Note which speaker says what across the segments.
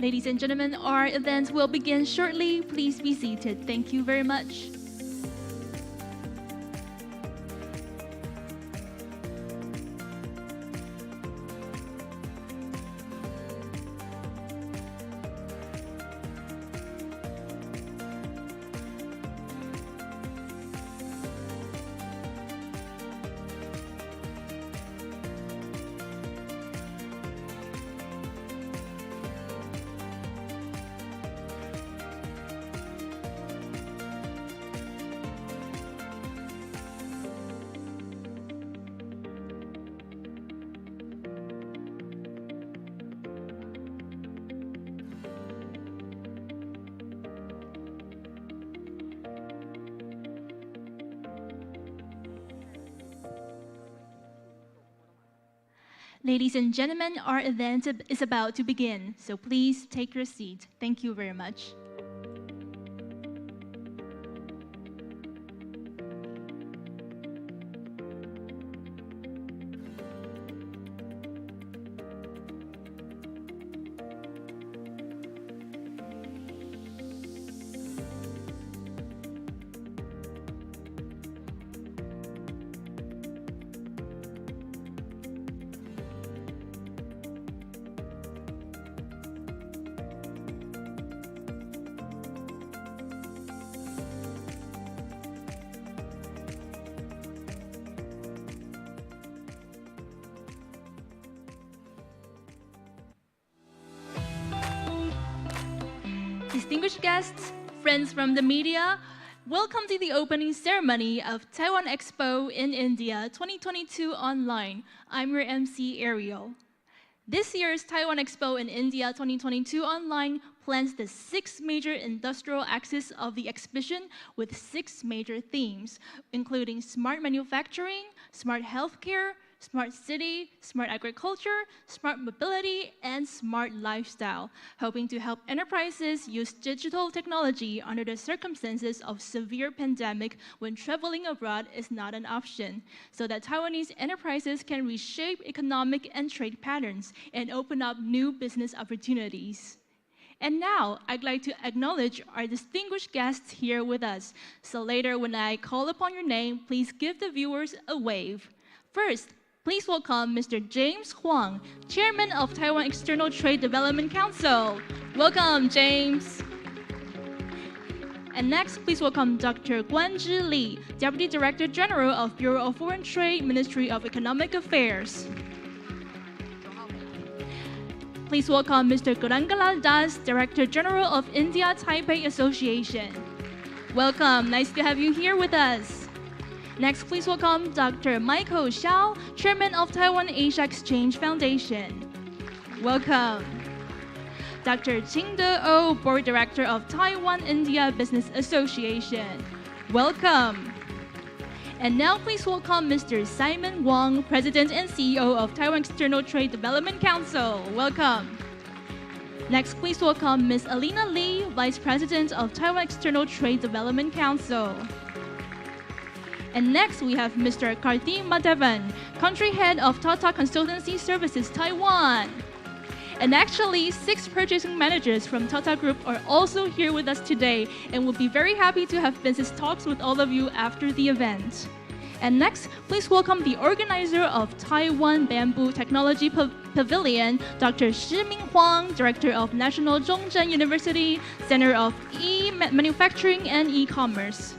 Speaker 1: Ladies and gentlemen, our event will begin shortly. Please be seated. Thank you very much. Ladies and gentlemen, our event is about to begin, so please take your seat. Thank you very much. Distinguished guests, friends from the media, welcome to the opening ceremony of Taiwan Expo in India 2022 online. I'm your MC, Ariel. This year's Taiwan Expo in India 2022 online plans the 6 major industrial axes of the exhibition with 6 major themes, including smart manufacturing, smart healthcare, smart city, smart agriculture, smart mobility, and smart lifestyle, hoping to help enterprises use digital technology under the circumstances of severe pandemic when traveling abroad is not an option, so that Taiwanese enterprises can reshape economic and trade patterns and open up new business opportunities. And now, I'd like to acknowledge our distinguished guests here with us. So later, when I call upon your name, please give the viewers a wave. First, please welcome Mr. James Huang, Chairman of Taiwan External Trade Development Council. Welcome, James. And next, please welcome Dr. Guanzhi Li, Deputy Director General of Bureau of Foreign Trade, Ministry of Economic Affairs. Please welcome Mr. Gurangalal Das, Director General of India Taipei Association. Welcome, nice to have you here with us. Next, please welcome Dr. Michael Xiao, Chairman of Taiwan Asia Exchange Foundation. Welcome. Dr. Qingde Oh, Board Director of Taiwan India Business Association. Welcome. And now please welcome Mr. Simon Wong, President and CEO of Taiwan External Trade Development Council. Welcome. Next, please welcome Ms. Alina Lee, Vice President of Taiwan External Trade Development Council. And next, we have Mr. Karthi Madhavan, Country Head of Tata Consultancy Services, Taiwan. And actually, 6 purchasing managers from Tata Group are also here with us today, and we'll be very happy to have business talks with all of you after the event. And next, please welcome the organizer of Taiwan Bamboo Technology Pavilion, Dr. Shiming Huang, Director of National Zhongzhen University, Center of E-Manufacturing and E-Commerce.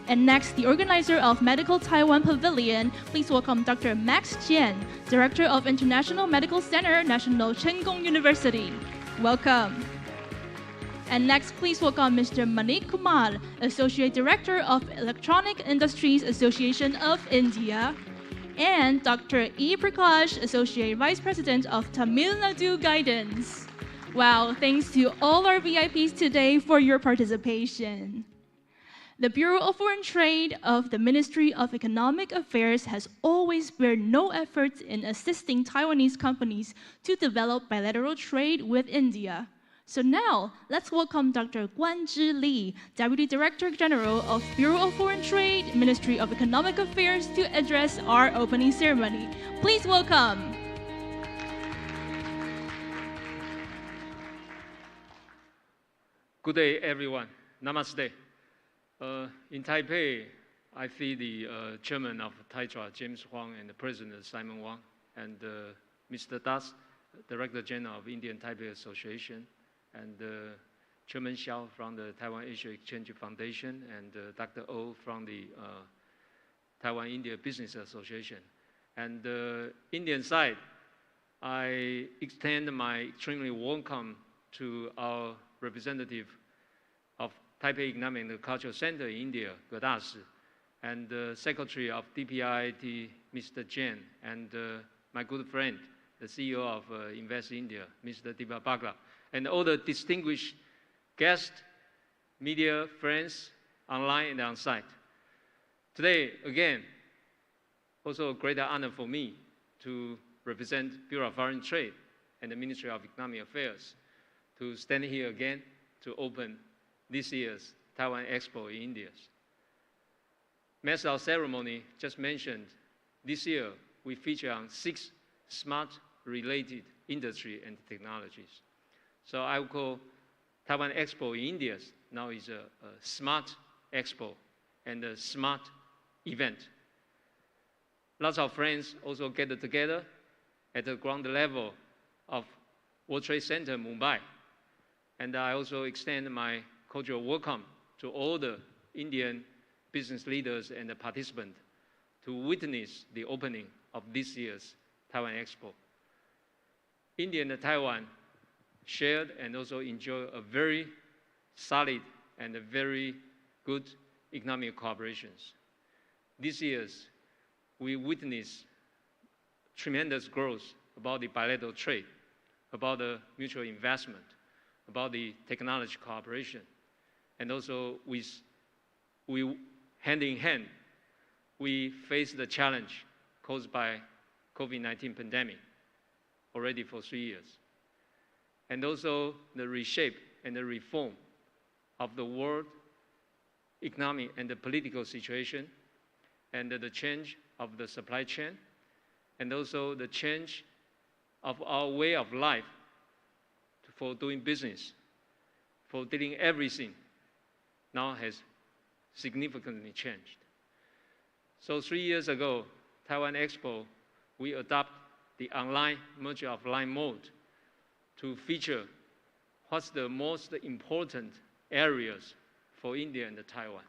Speaker 1: And next, the organizer of Medical Taiwan Pavilion, please welcome Dr. Max Jian, Director of International Medical Center, National Cheng Kung University. Welcome. And next, please welcome Mr. Manik Kumar, Associate Director of Electronic Industries Association of India, and Dr. E. Prakash, Associate Vice President of Tamil Nadu Guidance. Wow, thanks to all our VIPs today for your participation. The Bureau of Foreign Trade of the Ministry of Economic Affairs has always spared no efforts in assisting Taiwanese companies to develop bilateral trade with India. So now, let's welcome Dr. Guan Zhi Li, Deputy Director General of Bureau of Foreign Trade, Ministry of Economic Affairs, to address our opening ceremony. Please welcome.
Speaker 2: Good day, everyone. Namaste. In Taipei, I see the Chairman of TAITRA, James Huang, and the President Simon Wang, and Mr. Das, Director General of Indian Taipei Association, and Chairman Xiao from the Taiwan Asia Exchange Foundation, and Dr. O from the Taiwan India Business Association. And the Indian side, I extend my extremely welcome to our representative of Taipei Economic and Cultural Center in India, Gadas, and the Secretary of DPIIT, Mr. Jain, and my good friend, the CEO of Invest India, Mr. Dipa Bagla, and all the distinguished guests, media friends, online and on-site. Today, again, also a great honor for me to represent Bureau of Foreign Trade and the Ministry of Economic Affairs to stand here again to open this year's Taiwan Expo in India. As our ceremony just mentioned, this year we feature on 6 smart-related industry and technologies. So I will call Taiwan Expo in India now is a smart expo and a smart event. Lots of friends also get together at the ground level of World Trade Center, Mumbai. And I also extend my cordial welcome to all the Indian business leaders and the participants to witness the opening of this year's Taiwan Expo. India and Taiwan shared and also enjoy a very solid and a very good economic cooperations. This year, we witness tremendous growth about the bilateral trade, about the mutual investment, about the technology cooperation, and also we hand in hand, we face the challenge caused by COVID-19 pandemic already for 3 years. And also the reshape and the reform of the world economic and the political situation, and the change of the supply chain, and also the change of our way of life for doing business, for dealing everything, now has significantly changed. So 3 years ago, Taiwan Expo, we adopt the online merger of line mode to feature what's the most important areas for India and Taiwan.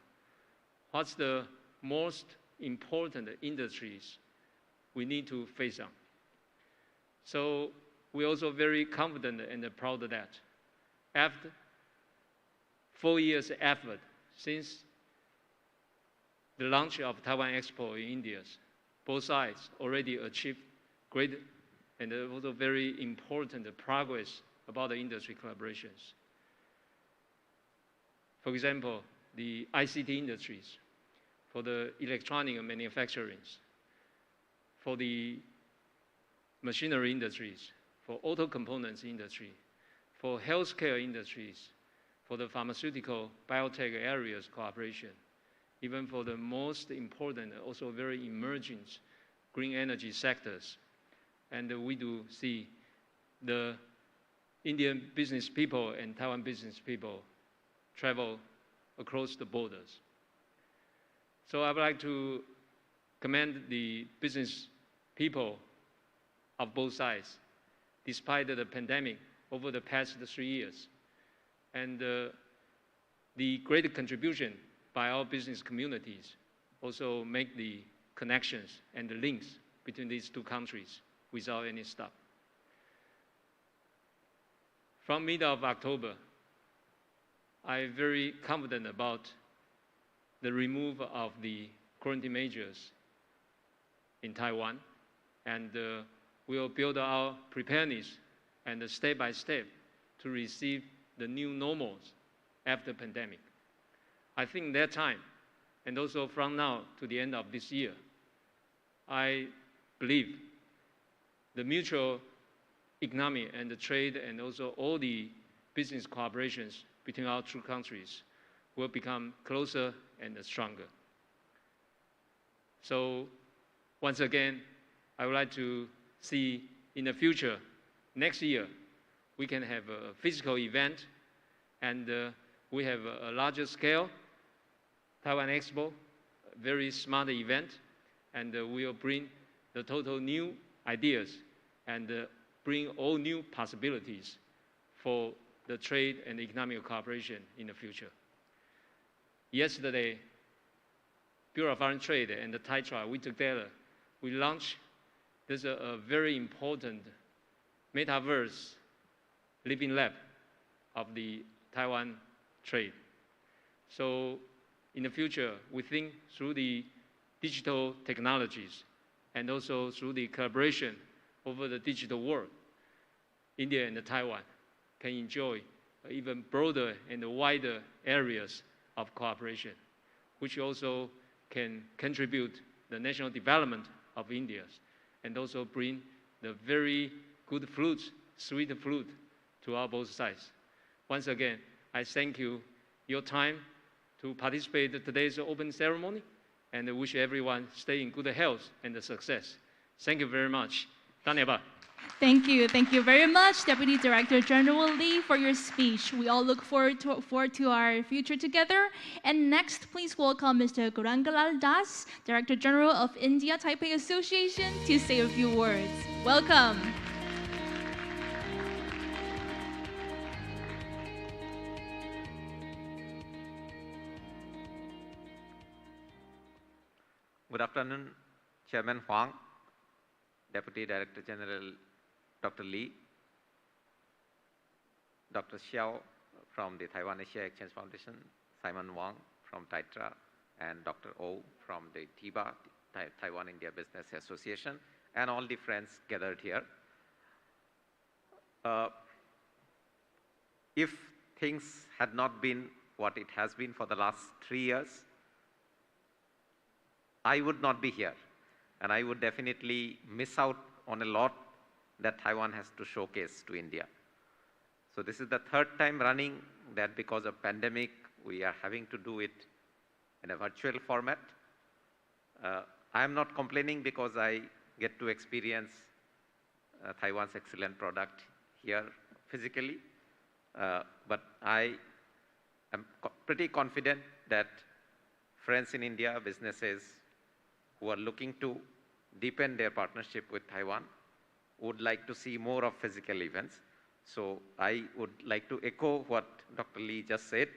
Speaker 2: What's the most important industries we need to face on. So we're also very confident and proud of that. After 4 years effort since the launch of Taiwan Expo in India, both sides already achieved great and also very important progress about the industry collaborations. For example, the ICT industries, for the electronic manufacturing, for the machinery industries, for auto components industry, for healthcare industries, for the pharmaceutical, biotech areas cooperation, even for the most important, also very emerging green energy sectors. And we do see the Indian business people and Taiwan business people travel across the borders. So I would like to commend the business people of both sides, despite the pandemic over the past 3 years. And the great contribution by our business communities also make the connections and the links between these two countries without any stop. From mid of October, I'm very confident about the removal of the quarantine measures in Taiwan, and we'll build our preparedness and step by step to receive the new normals after the pandemic. I think that time, and also from now to the end of this year, I believe the mutual economy and the trade and also all the business cooperations between our two countries will become closer and stronger. So once again, I would like to see in the future, next year, we can have a physical event, and we have a larger scale Taiwan Expo, a very smart event, and we'll bring the total new ideas and bring all new possibilities for the trade and economic cooperation in the future. Yesterday, Bureau of Foreign Trade and the Taiwan, we launched this a very important metaverse living lab of the Taiwan trade. So in the future, we think through the digital technologies and also through the collaboration over the digital world, India and Taiwan can enjoy even broader and wider areas of cooperation, which also can contribute the national development of India and also bring the very good fruits, sweet fruit to our both sides. Once again, I thank you your time to participate in today's open ceremony, and I wish everyone stay in good health and success. Thank you very much. Dhanyavad.
Speaker 1: Thank you very much, Deputy Director General Lee, for your speech. We all look forward to our future together. And next, please welcome Mr. Gaurangalal Das, Director General of India Taipei Association, to say a few words. Welcome.
Speaker 3: Good afternoon, Chairman Huang, Deputy Director General Dr. Lee, Dr. Xiao from the Taiwan Asia Exchange Foundation, Simon Wang from TAITRA, and Dr. O from the TIBA, Taiwan India Business Association, and all the friends gathered here. If things had not been what it has been for the last 3 years, I would not be here, and I would definitely miss out on a lot that Taiwan has to showcase to India. So this is the third time running that because of pandemic, we are having to do it in a virtual format. I am not complaining because I get to experience Taiwan's excellent product here physically, but I am pretty confident that friends in India, businesses who are looking to deepen their partnership with Taiwan would like to see more of physical events. So I would like to echo what Dr. Lee just said,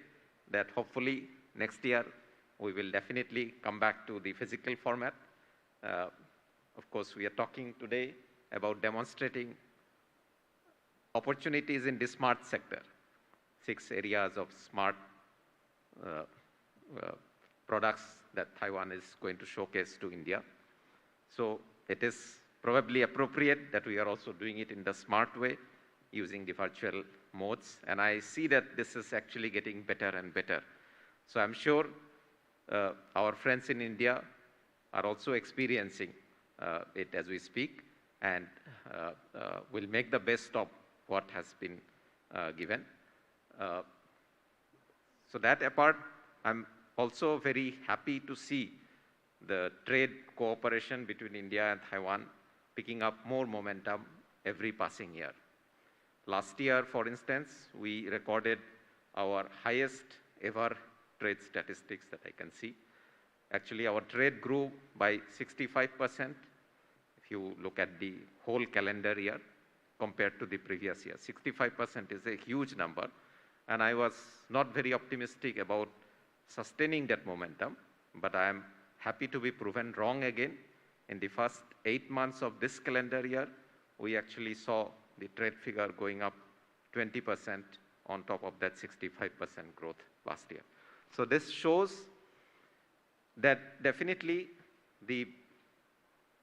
Speaker 3: that hopefully next year we will definitely come back to the physical format. Of course, we are talking today about demonstrating opportunities in the smart sector, 6 areas of smart products that Taiwan is going to showcase to India. So it is probably appropriate that we are also doing it in the smart way, using the virtual modes. And I see that this is actually getting better and better. So I'm sure our friends in India are also experiencing it as we speak, and will make the best of what has been given. So that apart, I'm also very happy to see the trade cooperation between India and Taiwan picking up more momentum every passing year. Last year, for instance, we recorded our highest ever trade statistics that I can see. Actually, our trade grew by 65% if you look at the whole calendar year compared to the previous year. 65% is a huge number, and I was not very optimistic about sustaining that momentum, but I am happy to be proven wrong again. In the first 8 months of this calendar year, we actually saw the trade figure going up 20% on top of that 65% growth last year. So this shows that definitely the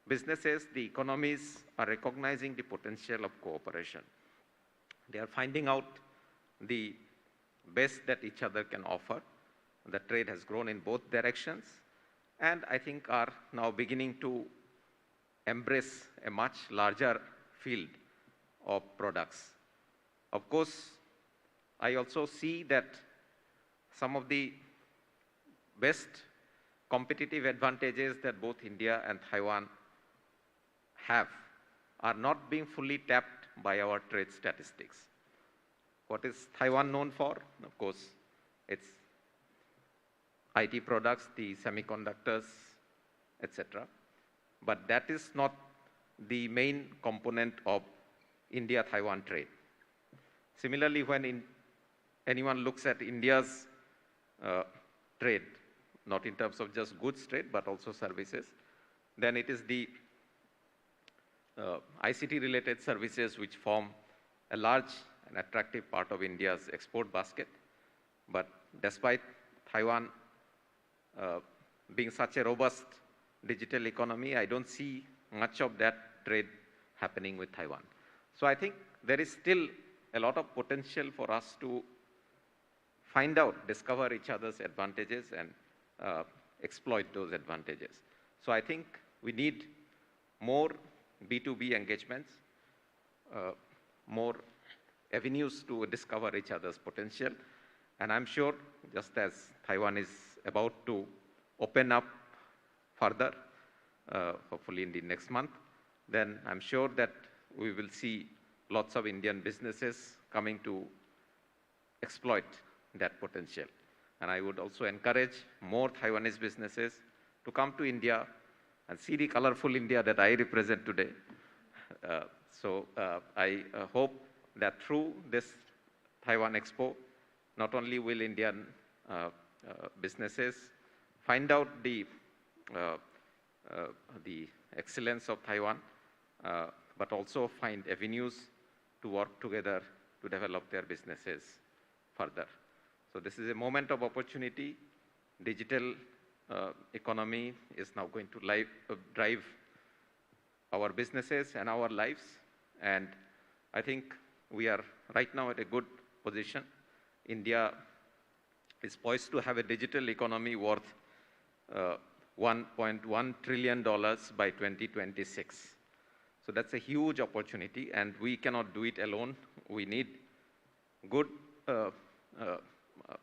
Speaker 3: businesses, the economies are recognizing the potential of cooperation. They are finding out the best that each other can offer. The trade has grown in both directions, and I think are now beginning to embrace a much larger field of products. Of course, I also see that some of the best competitive advantages that both India and Taiwan have are not being fully tapped by our trade statistics. What is Taiwan known for? Of course, it's IT products, the semiconductors, etc. But that is not the main component of India-Taiwan trade. Similarly, when anyone looks at India's trade, not in terms of just goods trade, but also services, then it is the ICT-related services which form a large and attractive part of India's export basket. But despite Taiwan being such a robust digital economy, I don't see much of that trade happening with Taiwan. So I think there is still a lot of potential for us to find out, discover each other's advantages and exploit those advantages. So I think we need more B2B engagements, more avenues to discover each other's potential. And I'm sure, just as Taiwan is about to open up further, hopefully in the next month, then I'm sure that we will see lots of Indian businesses coming to exploit that potential. And I would also encourage more Taiwanese businesses to come to India and see the colorful India that I represent today. I hope that through this Taiwan Expo, not only will Indian businesses find out the excellence of Taiwan, but also find avenues to work together to develop their businesses further. So this is a moment of opportunity. Digital economy is now going to drive our businesses and our lives. And I think we are right now at a good position. India is poised to have a digital economy worth $1.1 trillion by 2026. So that's a huge opportunity, and we cannot do it alone. We need good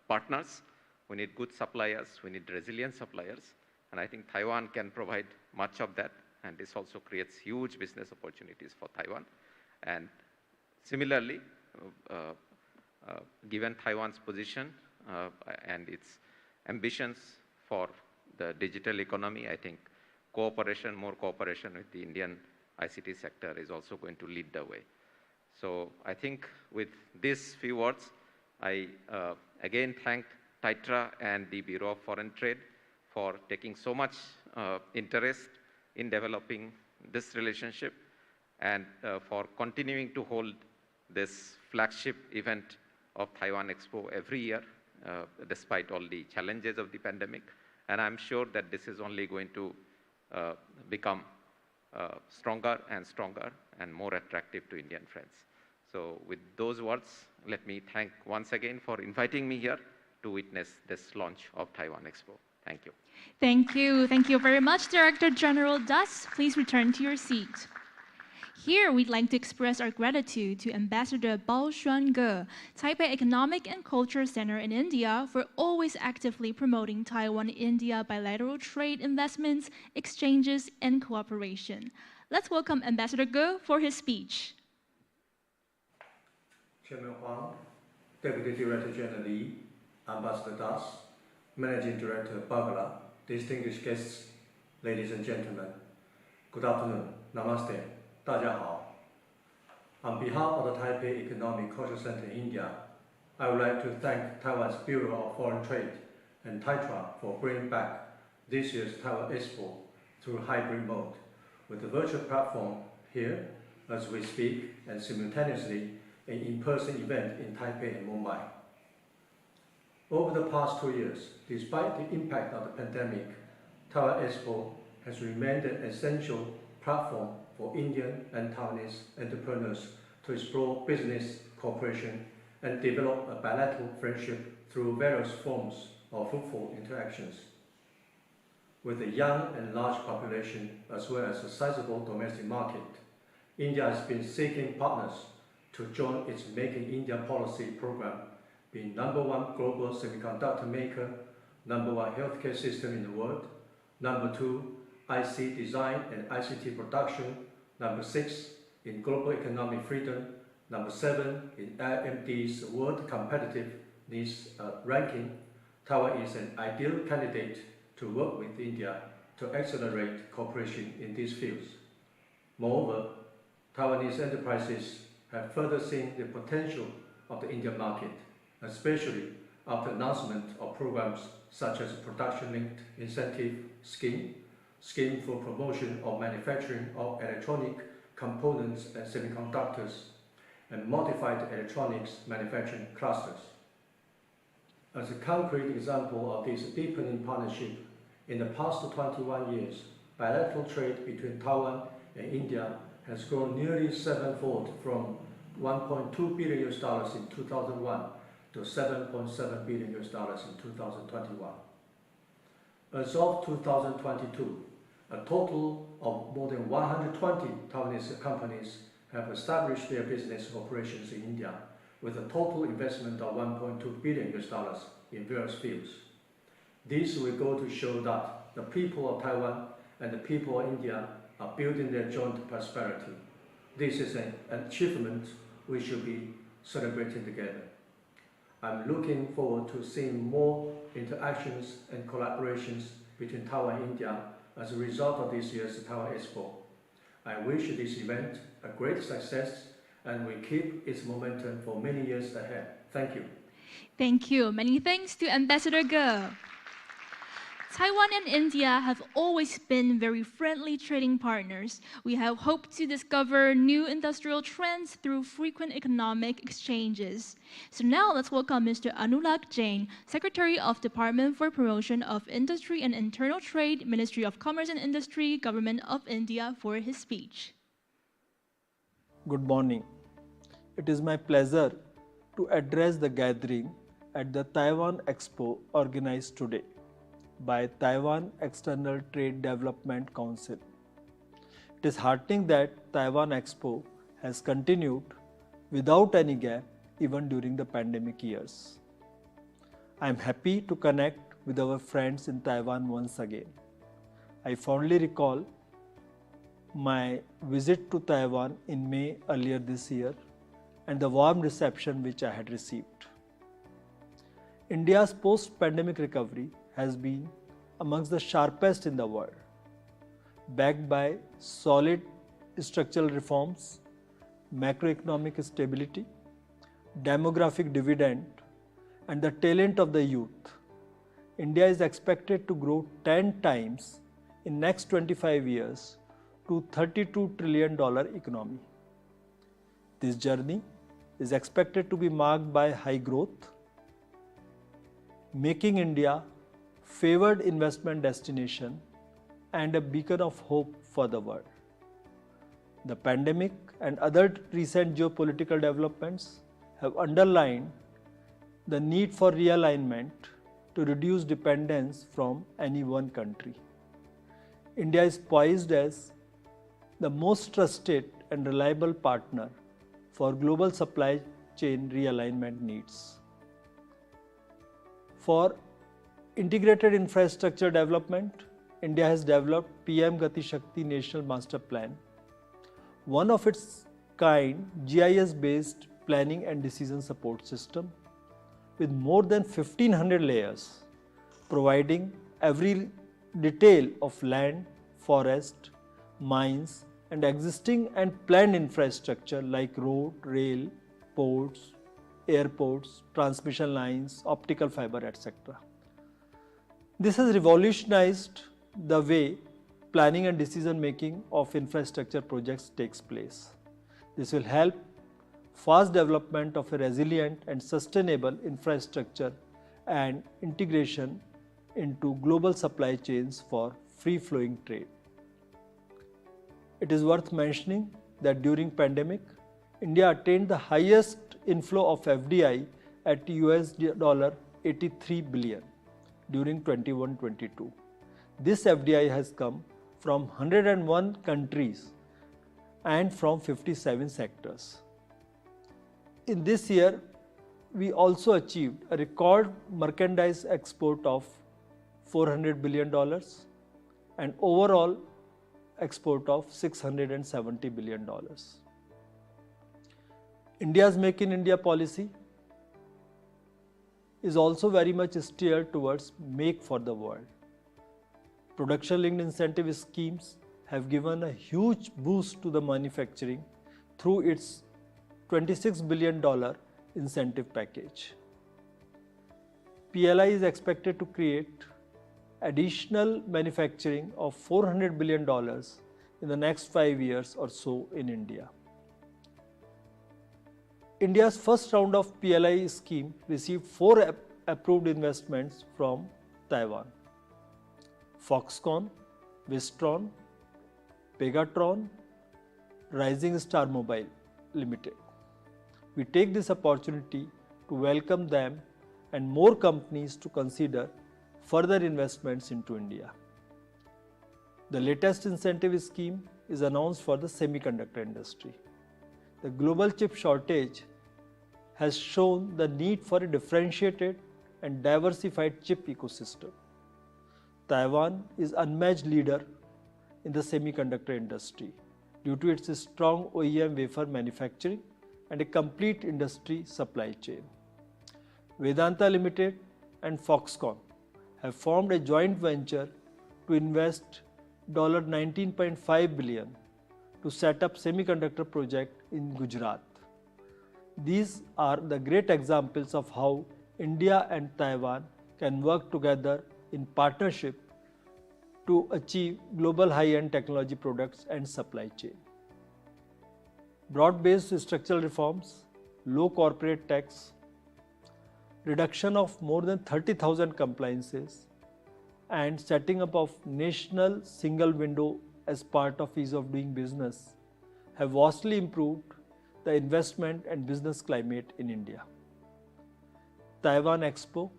Speaker 3: partners, we need good suppliers, we need resilient suppliers, and I think Taiwan can provide much of that, and this also creates huge business opportunities for Taiwan. And similarly, given Taiwan's position and its ambitions for the digital economy, I think cooperation, more cooperation with the Indian ICT sector is also going to lead the way. So I think with these few words, I again thank TITRA and the Bureau of Foreign Trade for taking so much interest in developing this relationship and for continuing to hold this flagship event of Taiwan Expo every year, despite all the challenges of the pandemic. And I'm sure that this is only going to become stronger and stronger and more attractive to Indian friends. So with those words, let me thank once again for inviting me here to witness this launch of Taiwan Expo. Thank you.
Speaker 1: Thank you. Thank you very much, Director General Das. Please return to your seat. Here, we'd like to express our gratitude to Ambassador Bao Xuange, Taipei Economic and Culture Center in India, for always actively promoting Taiwan-India bilateral trade investments, exchanges, and cooperation. Let's welcome Ambassador Ge for his speech.
Speaker 4: Chairman Huang, Deputy Director General Li, Ambassador Das, Managing Director Bagala, distinguished guests, ladies and gentlemen, good afternoon, namaste, 大家好. On behalf of the Taipei Economic Culture Center in India, I would like to thank Taiwan's Bureau of Foreign Trade and Taitra for bringing back this year's Taiwan Expo through hybrid mode, with a virtual platform here as we speak and simultaneously an in-person event in Taipei and Mumbai. Over the past 2 years, despite the impact of the pandemic, Taiwan Expo has remained an essential platform for Indian and Taiwanese entrepreneurs to explore business cooperation and develop a bilateral friendship through various forms of fruitful interactions. With a young and large population as well as a sizable domestic market, India has been seeking partners to join its Make in India policy program, being #1 global semiconductor maker, #1 healthcare system in the world, #2 IC design and ICT production, #6 in global economic freedom, #7 in IMD's world competitiveness ranking. Taiwan is an ideal candidate to work with India to accelerate cooperation in these fields. Moreover, Taiwanese enterprises have further seen the potential of the Indian market, especially after announcement of programs such as Production-Linked Incentive Scheme for promotion of manufacturing of electronic components and semiconductors, and modified electronics manufacturing clusters. As a concrete example of this deepening partnership, in the past 21 years, bilateral trade between Taiwan and India has grown nearly 7-fold from $1.2 billion in 2001 to $7.7 billion in 2021. As of 2022, a total of more than 120 Taiwanese companies have established their business operations in India, with a total investment of $1.2 billion in various fields. This will go to show that the people of Taiwan and the people of India are building their joint prosperity. This is an achievement we should be celebrating together. I'm looking forward to seeing more interactions and collaborations between Taiwan and India as a result of this year's Taiwan Expo. I wish this event a great success and will keep its momentum for many years ahead. Thank you.
Speaker 1: Thank you. Many thanks to Ambassador Ge. Taiwan and India have always been very friendly trading partners. We have hoped to discover new industrial trends through frequent economic exchanges. So now let's welcome Mr. Anurag Jain, Secretary of Department for Promotion of Industry and Internal Trade, Ministry of Commerce and Industry, Government of India, for his speech.
Speaker 5: Good morning. It is my pleasure to address the gathering at the Taiwan Expo organized today by Taiwan External Trade Development Council. It is heartening that Taiwan Expo has continued without any gap even during the pandemic years. I am happy to connect with our friends in Taiwan once again. I fondly recall my visit to Taiwan in May earlier this year and the warm reception which I had received. India's post-pandemic recovery has been amongst the sharpest in the world, backed by solid structural reforms, macroeconomic stability, demographic dividend, and the talent of the youth. India is expected to grow 10 times in next 25 years to $32 trillion economy. This journey is expected to be marked by high growth, making India favored investment destination and a beacon of hope for the world. The pandemic and other recent geopolitical developments have underlined the need for realignment to reduce dependence from any one country. India is poised as the most trusted and reliable partner for global supply chain realignment needs. For integrated infrastructure development, India has developed PM Gati Shakti National Master Plan, one of its kind GIS-based planning and decision support system with more than 1500 layers, providing every detail of land, forest, mines, and existing and planned infrastructure like road, rail, ports, airports, transmission lines, optical fiber, etc. This has revolutionized the way planning and decision making of infrastructure projects takes place. This will help fast development of a resilient and sustainable infrastructure and integration into global supply chains for free-flowing trade. It is worth mentioning that during pandemic, India attained the highest inflow of FDI at $83 billion during 21-22. This FDI has come from 101 countries and from 57 sectors. In this year, we also achieved a record merchandise export of $400 billion and overall export of $670 billion. India's Make in India policy is also very much steered towards Make for the World. Production-linked incentive schemes have given a huge boost to the manufacturing through its $26 billion incentive package. PLI is expected to create additional manufacturing of $400 billion in the next 5 years or so in India. India's first round of PLI scheme received 4 approved investments from Taiwan: Foxconn, Wistron, Pegatron, Rising Star Mobile Limited. We take this opportunity to welcome them and more companies to consider further investments into India. The latest incentive scheme is announced for the semiconductor industry. The global chip shortage has shown the need for a differentiated and diversified chip ecosystem. Taiwan is unmatched leader in the semiconductor industry due to its strong OEM wafer manufacturing and a complete industry supply chain. Vedanta Limited and Foxconn have formed a joint venture to invest $19.5 billion to set up semiconductor project in Gujarat. These are the great examples of how India and Taiwan can work together in partnership to achieve global high-end technology products and supply chain. Broad-based structural reforms, low corporate tax, reduction of more than 30,000 compliances, and setting up of national single window as part of ease of doing business have vastly improved the investment and business climate in India. Taiwan Expo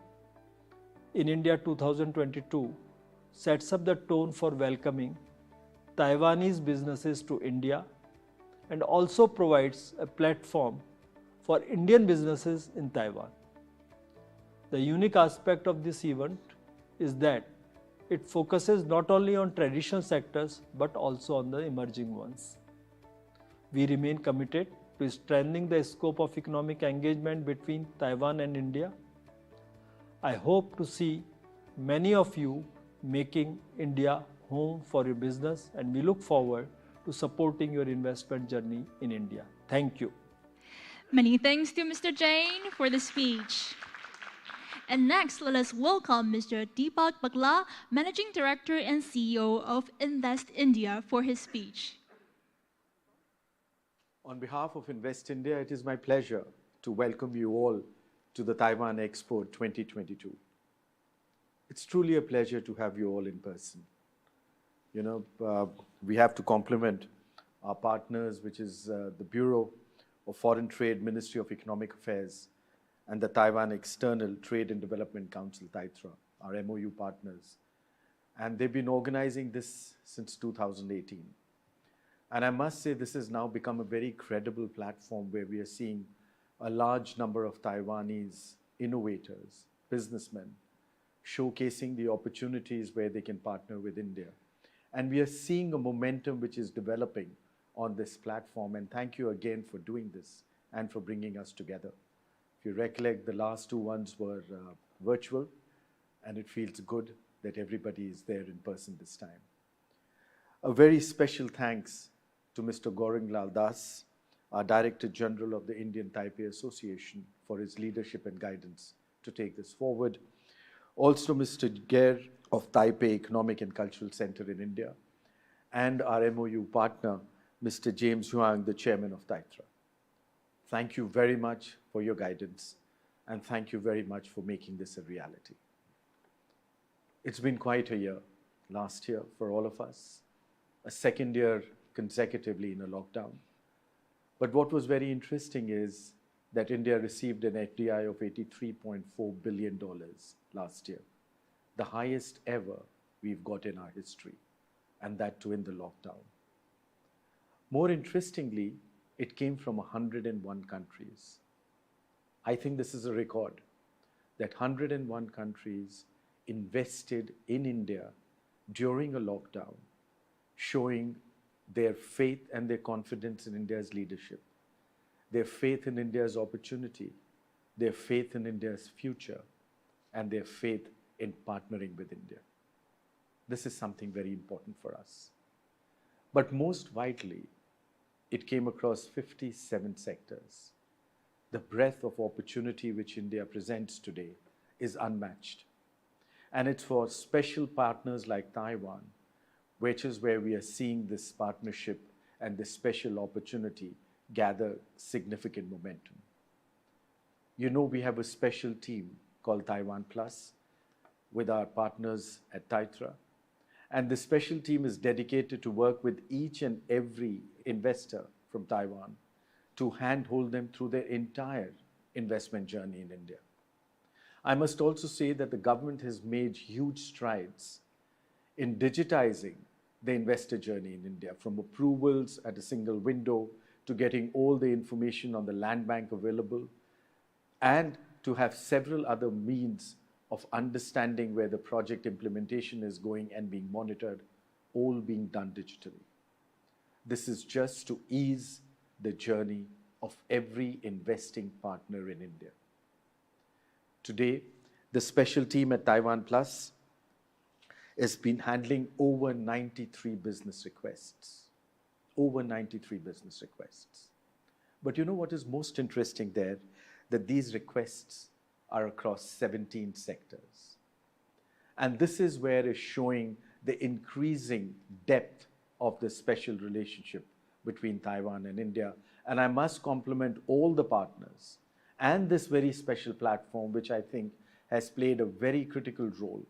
Speaker 5: in India 2022 sets up the tone for welcoming Taiwanese businesses to India and also provides a platform for Indian businesses in Taiwan. The unique aspect of this event is that it focuses not only on traditional sectors but also on the emerging ones. We remain committed to strengthening the scope of economic engagement between Taiwan and India. I hope to see many of you making India home for your business, and we look forward to supporting your investment journey in India. Thank you.
Speaker 1: Many thanks to Mr. Jain for the speech. And next, let us welcome Mr. Deepak Bagla, Managing Director and CEO of Invest India, for his speech.
Speaker 6: On behalf of Invest India, it is my pleasure to welcome you all to the Taiwan Expo 2022. It's truly a pleasure to have you all in person. We have to compliment our partners, which is the Bureau of Foreign Trade, Ministry of Economic Affairs, and the Taiwan External Trade and Development Council, TAITRA, our MOU partners. And they've been organizing this since 2018. And I must say this has now become a very credible platform where we are seeing a large number of Taiwanese innovators, businessmen, showcasing the opportunities where they can partner with India. And we are seeing a momentum which is developing on this platform. And thank you again for doing this and for bringing us together. If you recollect, the last 2 ones were virtual, and it feels good that everybody is there in person this time. A very special thanks to Mr. Gaurang Lal Das, our Director General of the Indian Taipei Association, for his leadership and guidance to take this forward. Also Mr. Gair of Taipei Economic and Cultural Center in India, and our MOU partner, Mr. James Huang, the chairman of TAITRA. Thank you very much for your guidance, and thank you very much for making this a reality. It's been quite a year, last year for all of us, a second year consecutively in a lockdown. But what was very interesting is that India received an FDI of $83.4 billion last year, the highest ever we've got in our history, and that too in the lockdown. More interestingly, it came from 101 countries. I think this is a record, that 101 countries invested in India during a lockdown, showing their faith and their confidence in India's leadership, their faith in India's opportunity, their faith in India's future, and their faith in partnering with India. This is something very important for us. But most vitally, it came across 57 sectors. The breadth of opportunity which India presents today is unmatched. And it's for special partners like Taiwan, which is where we are seeing this partnership and this special opportunity gather significant momentum. You know, we have a special team called Taiwan Plus with our partners at TAITRA. And the special team is dedicated to work with each and every investor from Taiwan to handhold them through their entire investment journey in India. I must also say that the government has made huge strides in digitizing the investor journey in India, from approvals at a single window to getting all the information on the land bank available, and to have several other means of understanding where the project implementation is going and being monitored, all being done digitally. This is just to ease the journey of every investing partner in India. Today, the special team at Taiwan Plus has been handling over 93 business requests. Over 93 business requests. But you know what is most interesting there? That these requests are across 17 sectors. And this is where is showing the increasing depth of the special relationship between Taiwan and India. And I must compliment all the partners and this very special platform, which I think has played a very critical role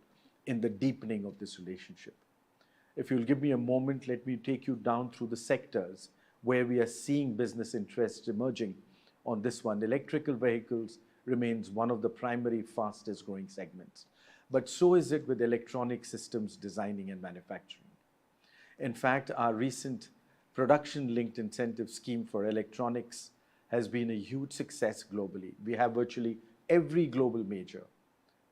Speaker 6: in the deepening of this relationship. If you'll give me a moment, let me take you down through the sectors where we are seeing business interest emerging. On this one, electrical vehicles remains one of the primary fastest growing segments, but so is it with electronic systems designing and manufacturing. In fact, our recent production-linked incentive scheme for electronics has been a huge success globally. We have virtually every global major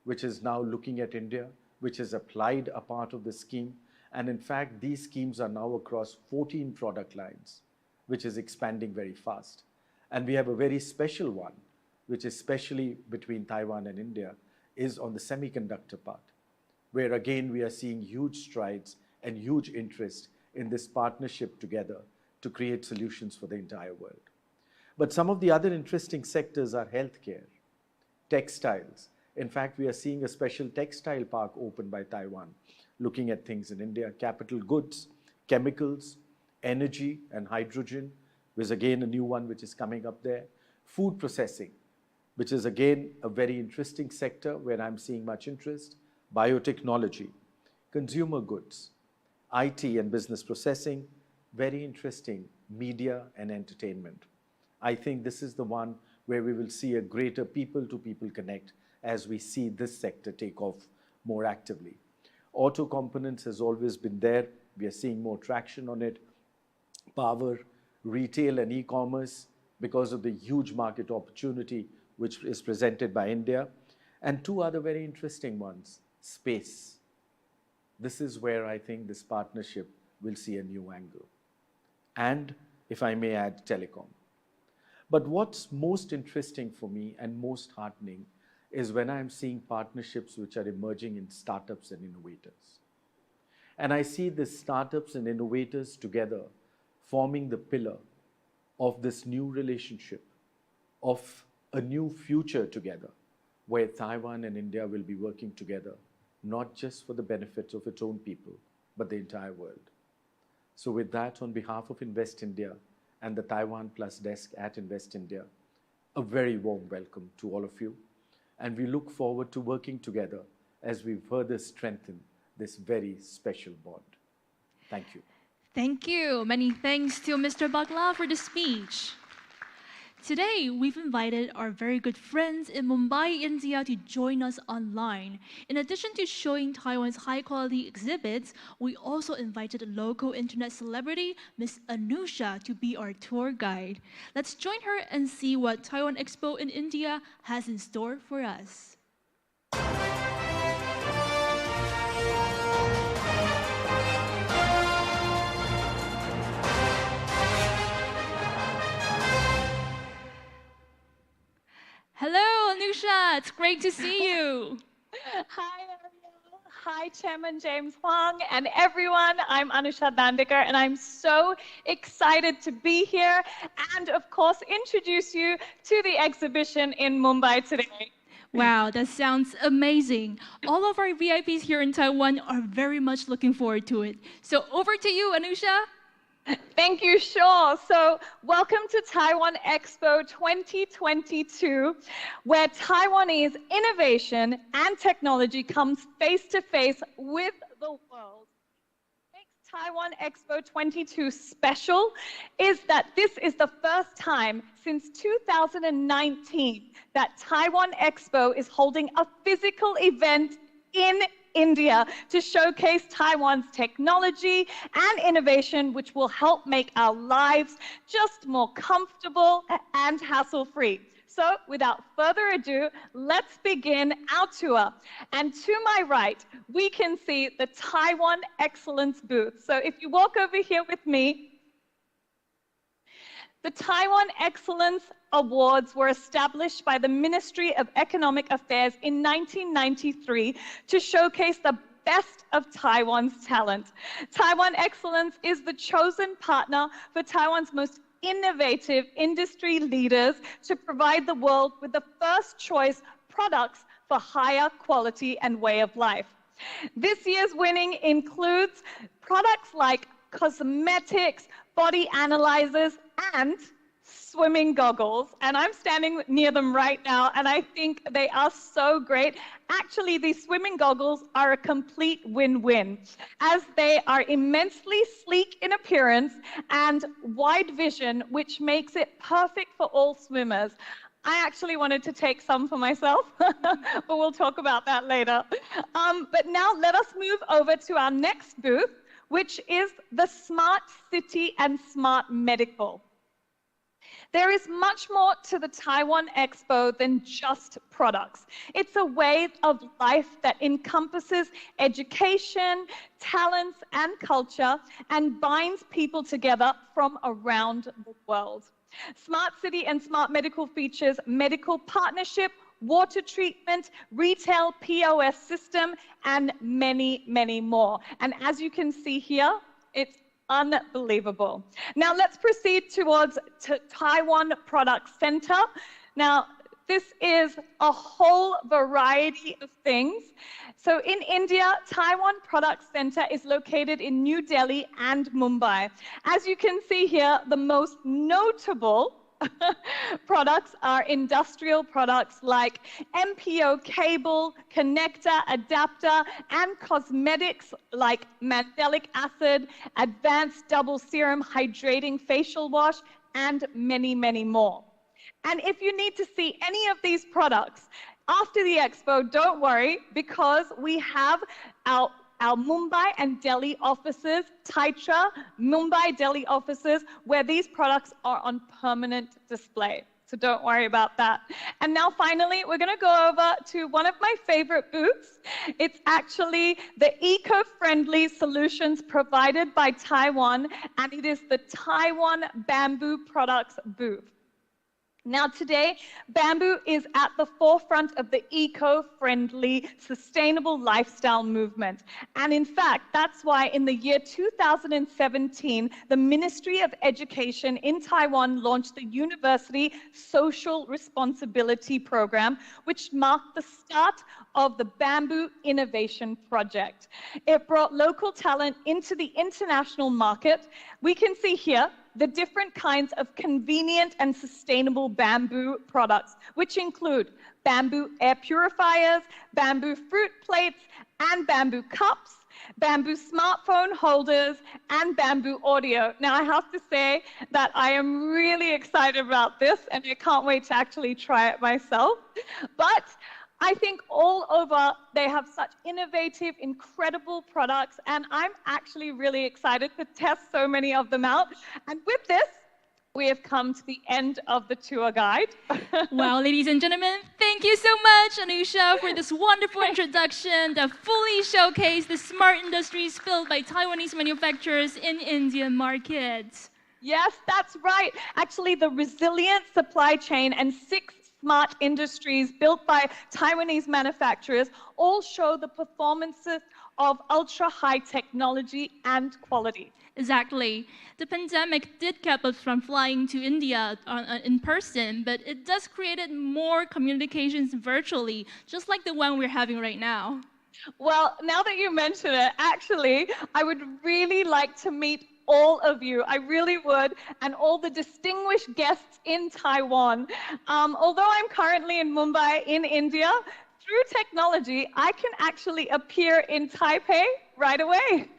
Speaker 6: which is now looking at India, which has applied a part of the scheme. And in fact, these schemes are now across 14 product lines, which is expanding very fast. And we have a very special one, which is especially between Taiwan and India, is on the semiconductor part, where again we are seeing huge strides and huge interest in this partnership together to create solutions for the entire world. But some of the other interesting sectors are healthcare, textiles. In fact, we are seeing a special textile park opened by Taiwan, looking at things in India, capital goods, chemicals, energy and hydrogen, which is again a new one which is coming up there, food processing, which is again a very interesting sector where I'm seeing much interest, biotechnology, consumer goods, IT and business processing, very interesting, media and entertainment. I think this is the one where we will see a greater people-to-people connect as we see this sector take off more actively. Auto components has always been there. We are seeing more traction on it. Power, retail and e-commerce because of the huge market opportunity which is presented by India. And two other very interesting ones, space. This is where I think this partnership will see a new angle. And if I may add, telecom. But what's most interesting for me and most heartening is when I'm seeing partnerships which are emerging in startups and innovators. And I see the startups and innovators together forming the pillar of this new relationship, of a new future together, where Taiwan and India will be working together, not just for the benefit of its own people, but the entire world. So with that, on behalf of Invest India and the Taiwan Plus desk at Invest India, a very warm welcome to all of you. And we look forward to working together as we further strengthen this very special bond. Thank you.
Speaker 1: Thank you. Many thanks to Mr. Bagla for the speech. Today, we've invited our very good friends in Mumbai, India to join us online. In addition to showing Taiwan's high-quality exhibits, we also invited a local internet celebrity, Miss Anusha, to be our tour guide. Let's join her and see what Taiwan Expo in India has in store for us. Hello, Anusha. It's great to see you.
Speaker 7: Hi, Ariel. Hi, Chairman James Huang, and everyone. I'm Anusha Dandekar, and I'm so excited to be here and, of course, introduce you to the exhibition in Mumbai today.
Speaker 1: Wow, that sounds amazing. All of our VIPs here in Taiwan are very much looking forward to it. So over to you, Anusha.
Speaker 7: Thank you, sure. So welcome to Taiwan Expo 2022, where Taiwanese innovation and technology comes face to face with the world. What makes Taiwan Expo 22 special is that this is the first time since 2019 that Taiwan Expo is holding a physical event in India to showcase Taiwan's technology and innovation, which will help make our lives just more comfortable and hassle-free. So without further ado, let's begin our tour. And to my right, we can see the Taiwan Excellence booth. So if you walk over here with me, the Taiwan Excellence Awards were established by the Ministry of Economic Affairs in 1993 to showcase the best of Taiwan's talent. Taiwan Excellence is the chosen partner for Taiwan's most innovative industry leaders to provide the world with the first choice products for higher quality and way of life. This year's winning includes products like cosmetics, body analyzers, and swimming goggles. And I'm standing near them right now, and I think they are so great. Actually, these swimming goggles are a complete win-win, as they are immensely sleek in appearance and wide vision, which makes it perfect for all swimmers. I actually wanted to take some for myself, but we'll talk about that later. But now let us move over to our next booth, which is the Smart City and Smart Medical. There is much more to the Taiwan Expo than just products. It's a way of life that encompasses education, talents, and culture, and binds people together from around the world. Smart City and Smart Medical features medical partnership, water treatment, retail POS system, and many, many more. And as you can see here, it's unbelievable. Now let's proceed towards Taiwan Product Center. Now, this is a whole variety of things. So in India, Taiwan Product Center is located in New Delhi and Mumbai. As you can see here, the most notable products are industrial products like MPO cable, connector, adapter, and cosmetics like mandelic acid, advanced double serum hydrating facial wash, and many, many more. And if you need to see any of these products after the expo, don't worry, because we have our Mumbai and Delhi offices, Taitra, Mumbai, Delhi offices, where these products are on permanent display. So don't worry about that. And now finally, we're going to go over to one of my favorite booths. It's actually the eco-friendly solutions provided by Taiwan, and it is the Taiwan Bamboo Products booth. Now today, bamboo is at the forefront of the eco-friendly, sustainable lifestyle movement. And in fact, that's why in the year 2017, the Ministry of Education in Taiwan launched the University Social Responsibility Program, which marked the start of the Bamboo Innovation Project. It brought local talent into the international market. We can see here the different kinds of convenient and sustainable bamboo products, which include bamboo air purifiers, bamboo fruit plates, and bamboo cups, bamboo smartphone holders, and bamboo audio. Now, I have to say that I am really excited about this, and I can't wait to actually try it myself. But I think all over they have such innovative, incredible products, and I'm actually really excited to test so many of them out. And with this, we have come to the end of the tour guide.
Speaker 1: Wow, ladies and gentlemen, thank you so much, Anusha, for this wonderful introduction that fully showcased the smart industries built by Taiwanese manufacturers in Indian markets.
Speaker 7: Yes, that's right. Actually, the resilient supply chain and 6 smart industries built by Taiwanese manufacturers all show the performances of ultra-high technology and quality.
Speaker 1: Exactly. The pandemic did keep us from flying to India in person, but it does create more communications virtually, just like the one we're having right now.
Speaker 7: Well, now that you mention it, actually, I would really like to meet all of you. I really would, and all the distinguished guests in Taiwan. Although I'm currently in Mumbai, in India, through technology, I can actually appear in Taipei right away.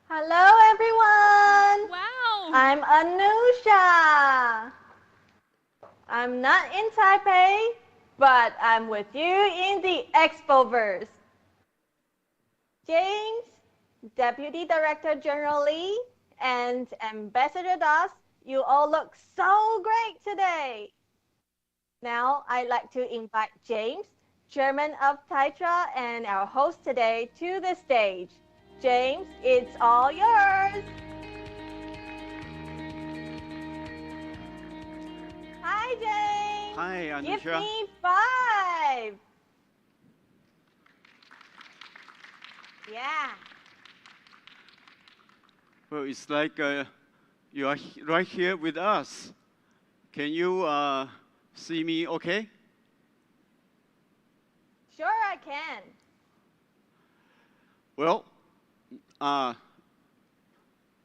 Speaker 8: Hello, everyone.
Speaker 1: Wow.
Speaker 8: I'm Anusha. I'm not in Taipei, but I'm with you in the Expoverse. James, Deputy Director General Lee, and Ambassador Das, you all look so great today. Now, I'd like to invite James, Chairman of Taitra and our host today, to the stage. James, it's all yours. Hi, James.
Speaker 9: Hi, Anusha.
Speaker 8: Give me 5. Yeah.
Speaker 9: Well, it's like you are right here with us. Can you see me okay?
Speaker 8: Sure, I can.
Speaker 9: Well,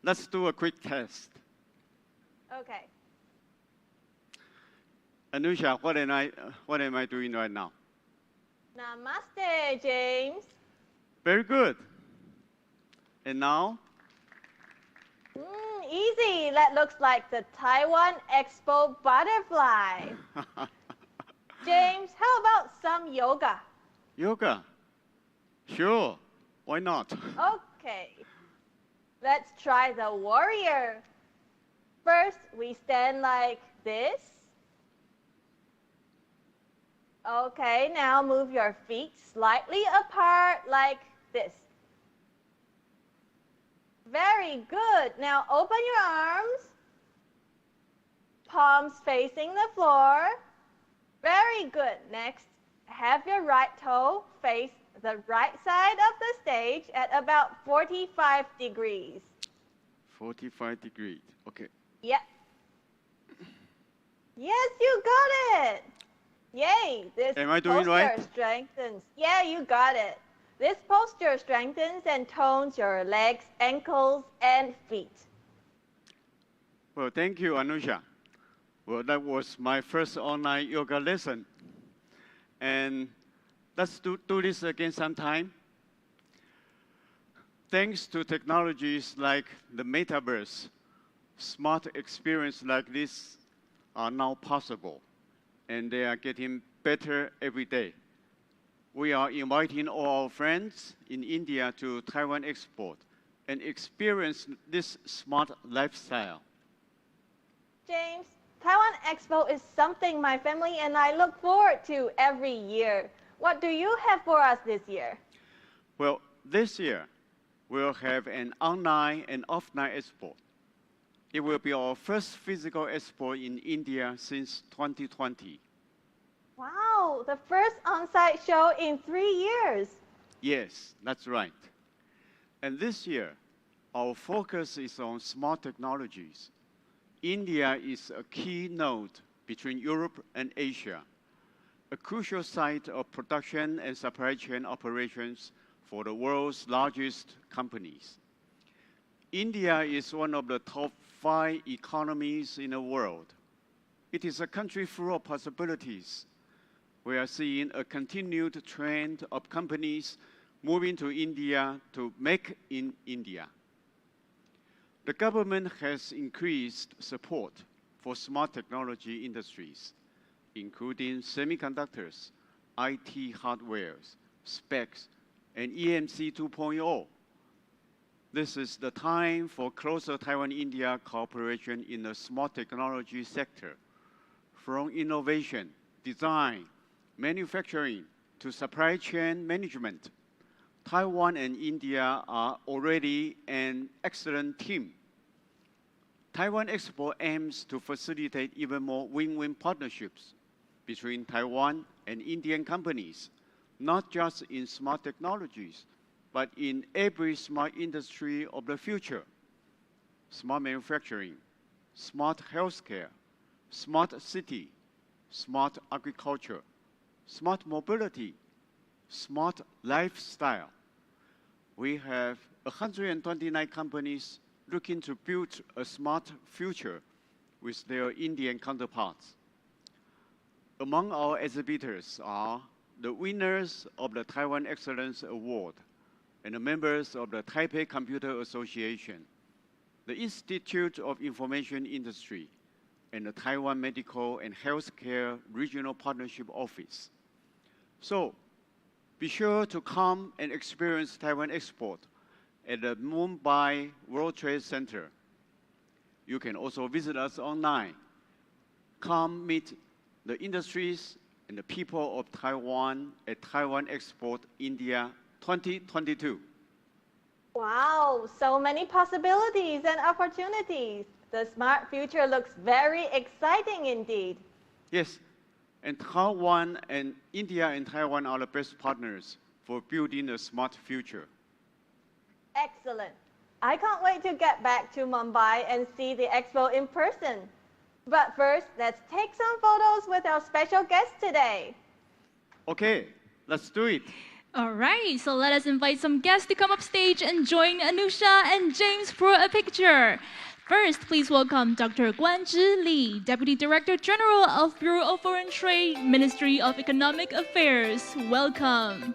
Speaker 9: let's do a quick test.
Speaker 8: Okay.
Speaker 9: Anusha, what am I doing right now?
Speaker 8: Namaste, James.
Speaker 9: Very good. And now?
Speaker 8: Easy. That looks like the Taiwan Expo butterfly. James, how about some yoga?
Speaker 9: Yoga? Sure. Why not?
Speaker 8: Okay. Let's try the warrior. First, we stand like this. Okay, now move your feet slightly apart like this. Very good. Now open your arms. Palms facing the floor. Very good. Next, have your right toe face the right side of the stage at about 45 degrees.
Speaker 9: 45 degrees. Okay.
Speaker 8: Yep. Yes, you got it. Yay. This
Speaker 9: Am I doing
Speaker 8: posture
Speaker 9: right?
Speaker 8: strengthens. Yeah, you got it. This posture strengthens and tones your legs, ankles, and feet.
Speaker 9: Well, thank you, Anusha. Well, that was my first online yoga lesson. And let's do this again sometime. Thanks to technologies like the metaverse, smart experiences like this are now possible, and they are getting better every day. We are inviting all our friends in India to Taiwan Expo and experience this smart lifestyle.
Speaker 8: James, Taiwan Expo is something my family and I look forward to every year. What do you have for us this year?
Speaker 9: Well, this year, we'll have an online and offline expo. It will be our first physical expo in India since 2020.
Speaker 8: Wow, the first on-site show in 3 years.
Speaker 9: Yes, that's right. And this year, our focus is on smart technologies. India is a key node between Europe and Asia, a crucial site of production and supply chain operations for the world's largest companies. India is one of the top 5 economies in the world. It is a country full of possibilities. We are seeing a continued trend of companies moving to India to make in India. The government has increased support for smart technology industries, including semiconductors, IT hardware, specs, and EMC 2.0. This is the time for closer Taiwan-India cooperation in the smart technology sector, from innovation, design, manufacturing, to supply chain management. Taiwan and India are already an excellent team. Taiwan Expo aims to facilitate even more win-win partnerships between Taiwan and Indian companies, not just in smart technologies, but in every smart industry of the future. Smart manufacturing, smart healthcare, smart city, smart agriculture, smart mobility, smart lifestyle. We have 129 companies looking to build a smart future with their Indian counterparts. Among our exhibitors are the winners of the Taiwan Excellence Award and the members of the Taipei Computer Association, the Institute of Information Industry, and the Taiwan Medical and Healthcare Regional Partnership Office. So, be sure to come and experience Taiwan Expo at the Mumbai World Trade Center. You can also visit us online. Come meet the industries and the people of Taiwan at Taiwan Expo India 2022.
Speaker 8: Wow, so many possibilities and opportunities. The smart future looks very exciting indeed.
Speaker 9: Yes, and Taiwan and India and Taiwan are the best partners for building a smart future.
Speaker 8: Excellent. I can't wait to get back to Mumbai and see the expo in person. But first, let's take some photos with our special guest today.
Speaker 9: Okay, let's do it.
Speaker 1: All right, so let us invite some guests to come up stage and join Anusha and James for a picture. First, please welcome Dr. Guanzhi Li, Deputy Director General of Bureau of Foreign Trade, Ministry of Economic Affairs. Welcome.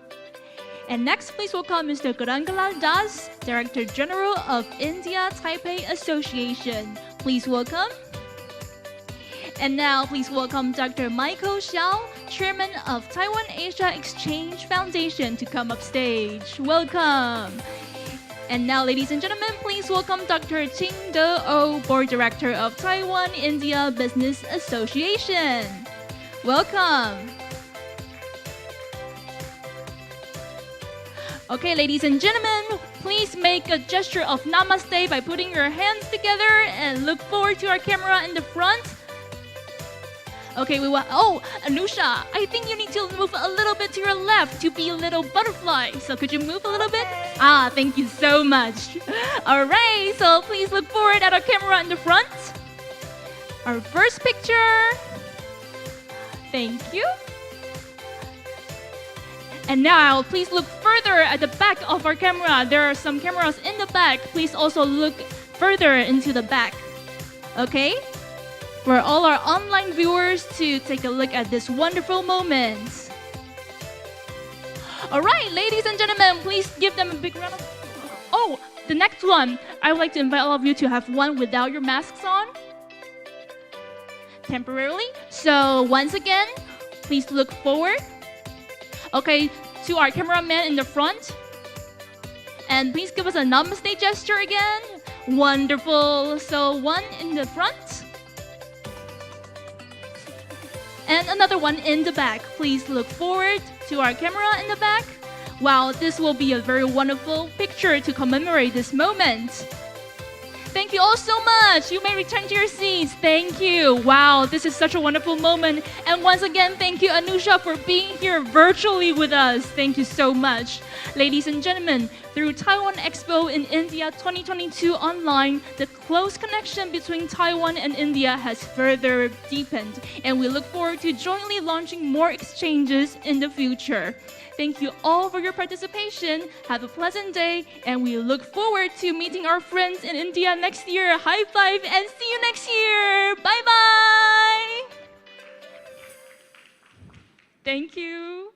Speaker 1: And next, please welcome Mr. Gurangala Das, Director General of India Taipei Association. Please welcome. And now, please welcome Dr. Michael Xiao, Chairman of Taiwan Asia Exchange Foundation, to come up stage. Welcome. And now, ladies and gentlemen, please welcome Dr. Qing De-o, Board Director of Taiwan India Business Association. Welcome. Okay, ladies and gentlemen, please make a gesture of namaste by putting your hands together and look forward to our camera in the front. Okay, Anusha, I think you need to move a little bit to your left to be a little butterfly. So could you move a little bit? Thank you so much. All right, so please look forward at our camera in the front. Our first picture. Thank you. And now, please look further at the back of our camera. There are some cameras in the back. Please also look further into the back. Okay? For all our online viewers to take a look at this wonderful moment. All right, ladies and gentlemen, please give them a big round of applause. Oh, the next one. I would like to invite all of you to have one without your masks on. Temporarily. So once again, please look forward. Okay, to our cameraman in the front. And please give us a namaste gesture again. Wonderful. So one in the front. And another one in the back. Please look forward to our camera in the back. Wow, this will be a very wonderful picture to commemorate this moment. Thank you all so much. You may return to your seats. Thank you. Wow, this is such a wonderful moment. And once again, thank you, Anusha, for being here virtually with us. Thank you so much. Ladies and gentlemen, through Taiwan Expo in India 2022 online, the close connection between Taiwan and India has further deepened, and we look forward to jointly launching more exchanges in the future. Thank you all for your participation. Have a pleasant day, and we look forward to meeting our friends in India next year. High five, and see you next year. Bye-bye. Thank you.